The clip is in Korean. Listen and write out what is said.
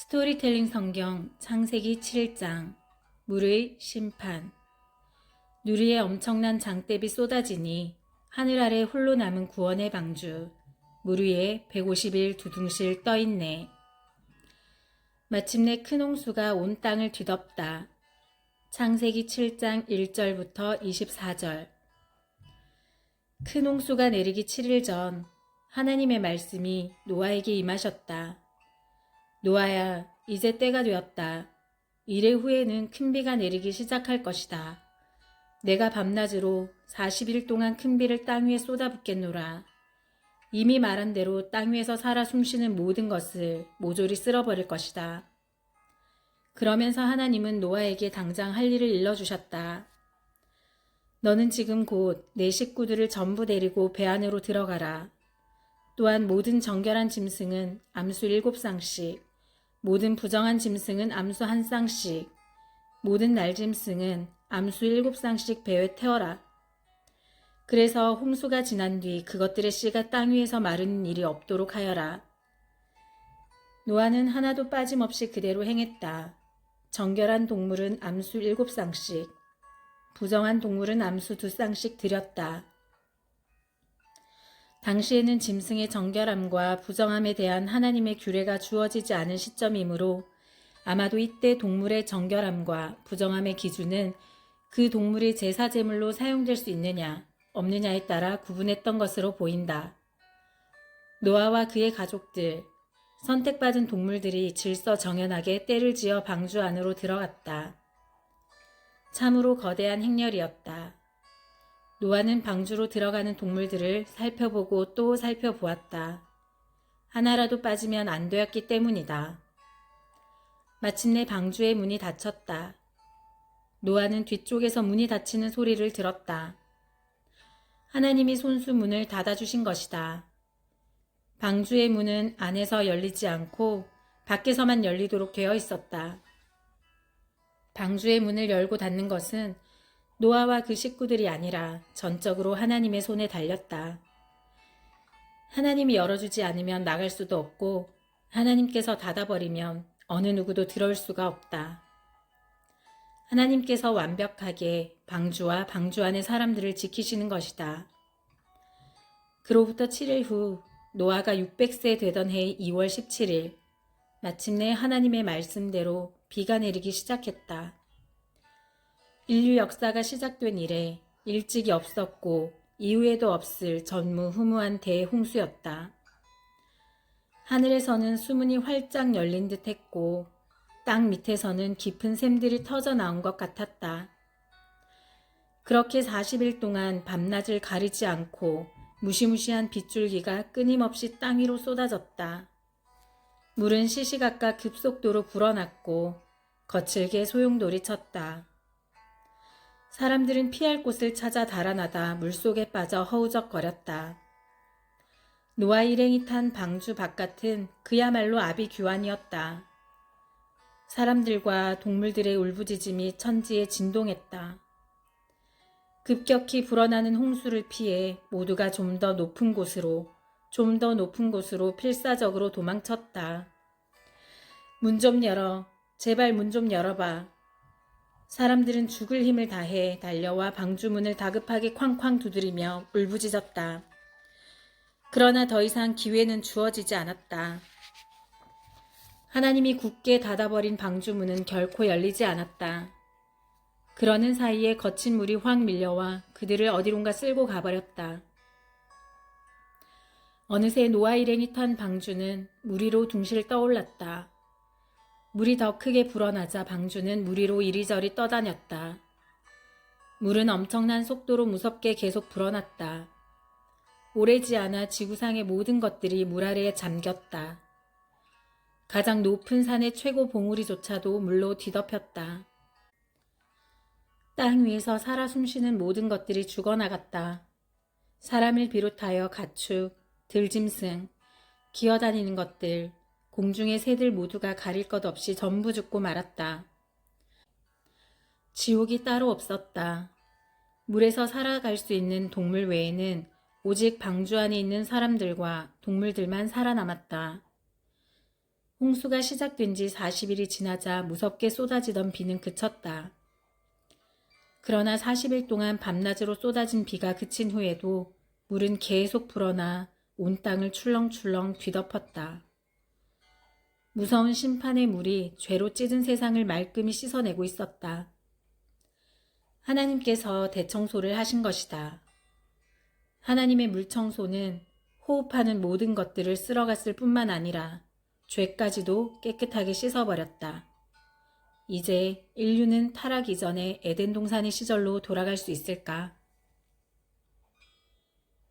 스토리텔링 성경 창세기 7장 물의 심판. 누리에 엄청난 장대비 쏟아지니 하늘 아래 홀로 남은 구원의 방주 물 위에 150일 두둥실 떠있네. 마침내 큰 홍수가 온 땅을 뒤덮다. 창세기 7장 1절부터 24절. 큰 홍수가 내리기 7일 전 하나님의 말씀이 노아에게 임하셨다. 노아야, 이제 때가 되었다. 이래 후에는 큰 비가 내리기 시작할 것이다. 내가 밤낮으로 40일 동안 큰 비를 땅 위에 쏟아붓겠노라. 이미 말한 대로 땅 위에서 살아 숨쉬는 모든 것을 모조리 쓸어버릴 것이다. 그러면서 하나님은 노아에게 당장 할 일을 일러주셨다. 너는 지금 곧 내 식구들을 전부 데리고 배 안으로 들어가라. 또한 모든 정결한 짐승은 암수 7쌍씩, 모든 부정한 짐승은 암수 1쌍씩, 모든 날짐승은 암수 7쌍씩 배에 태워라. 그래서 홍수가 지난 뒤 그것들의 씨가 땅 위에서 마르는 일이 없도록 하여라. 노아는 하나도 빠짐없이 그대로 행했다. 정결한 동물은 암수 7쌍씩, 부정한 동물은 암수 2쌍씩 드렸다. 당시에는 짐승의 정결함과 부정함에 대한 하나님의 규례가 주어지지 않은 시점이므로 아마도 이때 동물의 정결함과 부정함의 기준은 그 동물이 제사제물로 사용될 수 있느냐 없느냐에 따라 구분했던 것으로 보인다. 노아와 그의 가족들, 선택받은 동물들이 질서정연하게 때를 지어 방주 안으로 들어갔다. 참으로 거대한 행렬이었다. 노아는 방주로 들어가는 동물들을 살펴보고 또 살펴보았다. 하나라도 빠지면 안 되었기 때문이다. 마침내 방주의 문이 닫혔다. 노아는 뒤쪽에서 문이 닫히는 소리를 들었다. 하나님이 손수 문을 닫아주신 것이다. 방주의 문은 안에서 열리지 않고 밖에서만 열리도록 되어 있었다. 방주의 문을 열고 닫는 것은 노아와 그 식구들이 아니라 전적으로 하나님의 손에 달렸다. 하나님이 열어주지 않으면 나갈 수도 없고 하나님께서 닫아버리면 어느 누구도 들어올 수가 없다. 하나님께서 완벽하게 방주와 방주 안의 사람들을 지키시는 것이다. 그로부터 7일 후 노아가 600세 되던 해 2월 17일 마침내 하나님의 말씀대로 비가 내리기 시작했다. 인류 역사가 시작된 이래 일찍이 없었고 이후에도 없을 전무후무한 대홍수였다. 하늘에서는 수문이 활짝 열린 듯 했고 땅 밑에서는 깊은 샘들이 터져 나온 것 같았다. 그렇게 40일 동안 밤낮을 가리지 않고 무시무시한 빗줄기가 끊임없이 땅 위로 쏟아졌다. 물은 시시각각 급속도로 불어났고 거칠게 소용돌이 쳤다. 사람들은 피할 곳을 찾아 달아나다 물속에 빠져 허우적거렸다. 노아 일행이 탄 방주 바깥은 그야말로 아비규환이었다. 사람들과 동물들의 울부짖음이 천지에 진동했다. 급격히 불어나는 홍수를 피해 모두가 좀 더 높은 곳으로 필사적으로 도망쳤다. 문 좀 열어, 제발 문 좀 열어봐. 사람들은 죽을 힘을 다해 달려와 방주문을 다급하게 쾅쾅 두드리며 울부짖었다. 그러나 더 이상 기회는 주어지지 않았다. 하나님이 굳게 닫아버린 방주문은 결코 열리지 않았다. 그러는 사이에 거친 물이 확 밀려와 그들을 어디론가 쓸고 가버렸다. 어느새 노아 일행이 탄 방주는 물 위로 둥실 떠올랐다. 물이 더 크게 불어나자 방주는 물 위로 이리저리 떠다녔다. 물은 엄청난 속도로 무섭게 계속 불어났다. 오래지 않아 지구상의 모든 것들이 물 아래에 잠겼다. 가장 높은 산의 최고 봉우리조차도 물로 뒤덮였다. 땅 위에서 살아 숨쉬는 모든 것들이 죽어나갔다. 사람을 비롯하여 가축, 들짐승, 기어다니는 것들, 공중의 새들 모두가 가릴 것 없이 전부 죽고 말았다. 지옥이 따로 없었다. 물에서 살아갈 수 있는 동물 외에는 오직 방주 안에 있는 사람들과 동물들만 살아남았다. 홍수가 시작된 지 40일이 지나자 무섭게 쏟아지던 비는 그쳤다. 그러나 40일 동안 밤낮으로 쏟아진 비가 그친 후에도 물은 계속 불어나 온 땅을 출렁출렁 뒤덮었다. 무서운 심판의 물이 죄로 찢은 세상을 말끔히 씻어내고 있었다. 하나님께서 대청소를 하신 것이다. 하나님의 물청소는 호흡하는 모든 것들을 쓸어갔을 뿐만 아니라 죄까지도 깨끗하게 씻어버렸다. 이제 인류는 타락 이전의 에덴 동산의 시절로 돌아갈 수 있을까?